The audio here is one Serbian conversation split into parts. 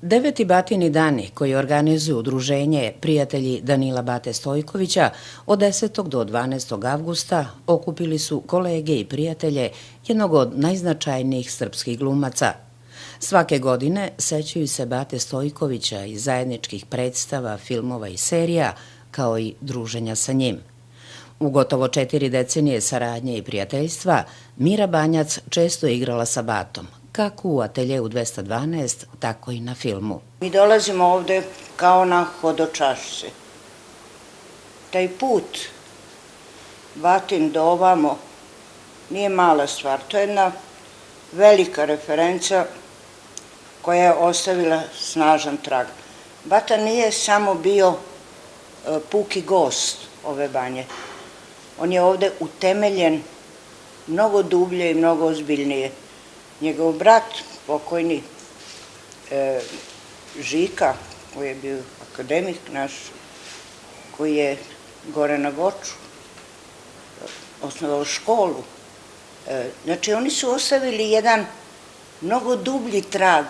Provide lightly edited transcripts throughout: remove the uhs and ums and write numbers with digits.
Deveti Batini dani koji organizuju udruženje Prijatelji Danila Bate Stojkovića od 10. do 12. avgusta okupili su kolege i prijatelje jednog od najznačajnijih srpskih glumaca. Svake godine sećaju se Bate Stojkovića i zajedničkih predstava, filmova i serija, kao i druženja sa njim. U gotovo 4 decenije saradnje i prijateljstva, Mira Banjac često je igrala sa Batom, kako u Ateljeu 212, tako i na filmu. Mi dolazimo ovde kao na hodočašće. Taj put Batin do ovamo nije mala stvar. To je jedna velika referenca koja je ostavila snažan trag. Bata nije samo bio puki gost ove banje. On je ovde utemeljen mnogo dublje i mnogo ozbiljnije. Njegov brat, pokojni Žika, koji je bio akademik naš, koji je gore na Goču osnovao školu. Znači, oni su ostavili jedan mnogo dublji trag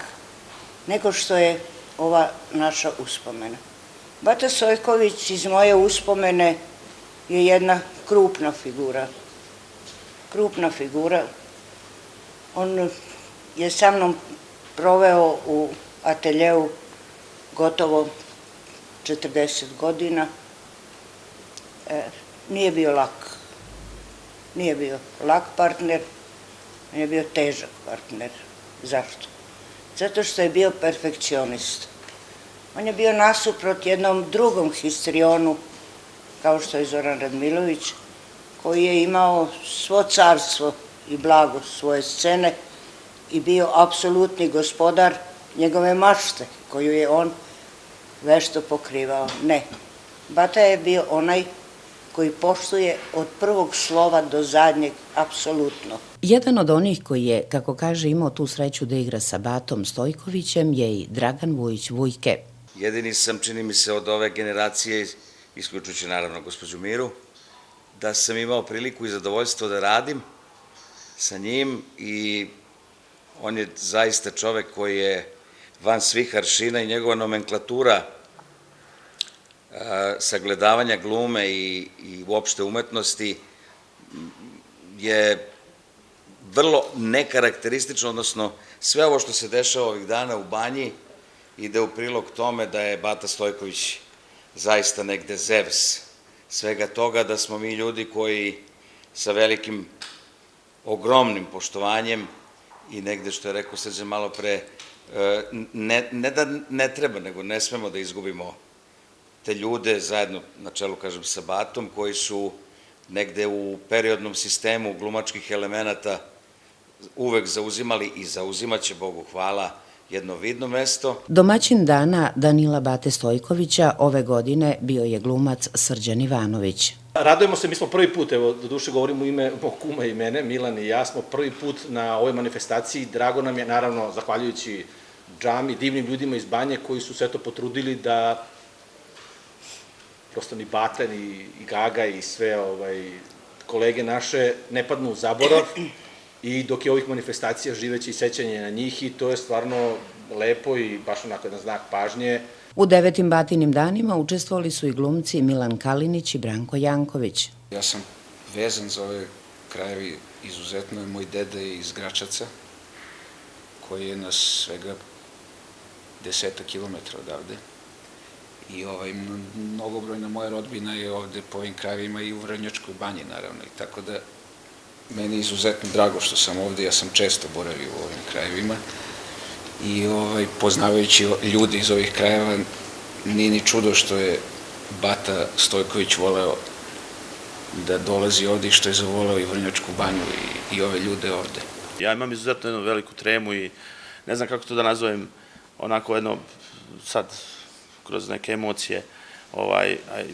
nego što je ova naša uspomena. Bata Stojković iz moje uspomene je jedna krupna figura. Krupna figura. On je sa mnom proveo u Ateljeu gotovo 40 godina. Nije bio lak. Nije bio lak partner, on je bio težak partner. Zašto? Zato što je bio perfekcionista. On je bio nasuprot jednom drugom histrionu, kao što je Zoran Radmilović, koji je imao svo carstvo i blago svoje scene i bio apsolutni gospodar njegove mašte, koju je on vešto pokrivao. Ne. Bata je bio onaj koji poštuje od prvog slova do zadnjeg, apsolutno. Jedan od onih koji je, kako kaže, imao tu sreću da igra sa Batom Stojkovićem je i Dragan Vujić Vujke. Jedini sam, čini mi se, od ove generacije, isključujući naravno gospođu Miru, da sam imao priliku i zadovoljstvo da radim sa njim i on je zaista čovek koji je van svih aršina i njegova nomenklatura sagledavanja glume i uopšte umetnosti je vrlo nekarakteristično, odnosno sve ovo što se dešava ovih dana u banji ide u prilog tome da je Bata Stojković zaista negde Zevs svega toga, da smo mi ljudi koji sa velikim, ogromnim poštovanjem i negde, što je rekao Srđan malo pre, ne da ne treba, nego ne smemo da izgubimo te ljude zajedno, na čelu, kažem, sa Batom, koji su negde u periodnom sistemu glumačkih elemenata uvek zauzimali i zauzimaće, Bogu hvala, jedno vidno mesto. Domaćin dana Danila Bate Stojkovića ove godine bio je glumac Srđan Ivanović. Radujemo se, mi smo prvi put, evo, doduše govorim u ime mog kuma i mene, Milan i ja smo prvi put na ovoj manifestaciji. Drago nam je, naravno, zahvaljujući džami, divnim ljudima iz Banje koji su se to potrudili da prosto ni Bata, ni Gaga i sve kolege naše ne padnu u zaborav i dok je ovih manifestacija živeće i sećanje na njih i to je stvarno lepo i baš onako jedan znak pažnje. U devetim Batinim danima učestvovali su i glumci Milan Kalinić i Branko Janković. Ja sam vezan za ove krajevi izuzetno, je moj deda iz Gračaca, koji je na svega 10 kilometra odavde. I mnogobrojna moja rodbina je ovde po ovim krajevima i u Vrnjačkoj banji, naravno. I tako da meni je izuzetno drago što sam ovde, ja sam često boravio u ovim krajevima i poznavajući ljude iz ovih krajeva, nije ni čudo što je Bata Stojković voleo da dolazi ovde i što je zavoleo i Vrnjačku banju i ove ljude ovde. Ja imam izuzetno jednu veliku tremu i ne znam kako to da nazovem, onako jedno sad kroz neke emocije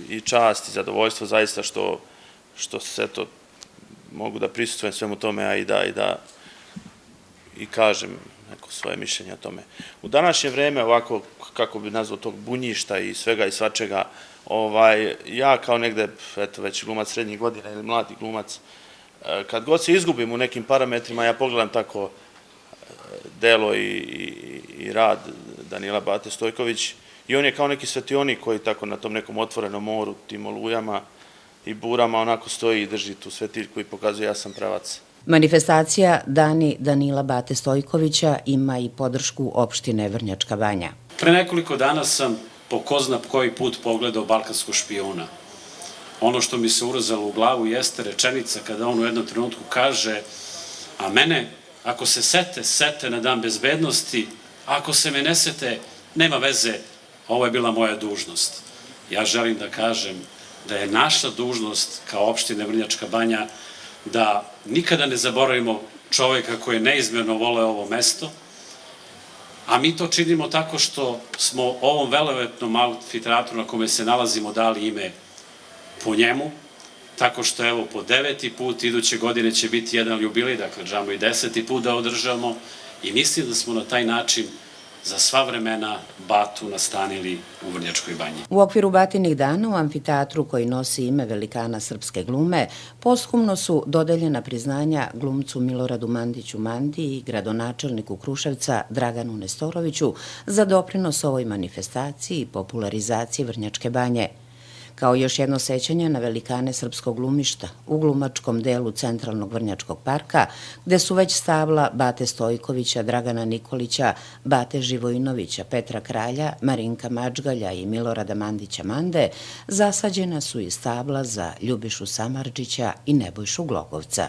i čast i zadovoljstvo zaista što se to mogu da prisustvujem svemu tome, a i kažem neko svoje mišljenje o tome. U današnje vreme, ovako, kako bi nazvao tog bunjišta i svega i svačega, ja kao negde, eto, već glumac srednjih godina ili mladi glumac, kad god se izgubim u nekim parametrima, ja pogledam tako delo i rad Danila Bate Stojković i on je kao neki svetionik koji tako na tom nekom otvorenom moru, tim olujama i burama onako stoji i drži tu svetiljku i pokazuje jasan pravac. Manifestacija Dani Danila Bate Stojkovića ima i podršku opštine Vrnjačka Banja. Pre nekoliko dana sam po ko zna koji put pogledao Balkanskog špijuna. Ono što mi se urezalo u glavu jeste rečenica kada on u jednom trenutku kaže: a mene, ako se sete na dan bezbednosti, a ako se me ne sete, nema veze, ovo je bila moja dužnost. Ja želim da kažem da je naša dužnost kao opština Vrnjačka Banja da nikada ne zaboravimo čoveka koji je neizmjerno voleo ovo mesto, a mi to činimo tako što smo ovom velelepnom amfiteatru na kome se nalazimo dali ime po njemu, tako što evo po 9. put, iduće godine će biti jedan jubilej, dakle želimo i 10. put da održamo i mislim da smo na taj način za sva vremena Batu nastanili u Vrnjačkoj Banji. U okviru Batinih dana u amfiteatru koji nosi ime velikana srpske glume, posthumno su dodeljena priznanja glumcu Miloradu Mandiću Mandi i gradonačelniku Kruševca Draganu Nestoroviću za doprinos ovoj manifestaciji i popularizaciji Vrnjačke Banje. Kao još jedno sećanje na velikane srpskog glumišta u glumačkom delu Centralnog Vrnjačkog parka, gde su već stabla Bate Stojkovića, Dragana Nikolića, Bate Živojinovića, Petra Kralja, Marinka Mačgalja i Milorada Mandića Mande, zasađena su i stabla za Ljubišu Samardžića i Nebojšu Glogovca.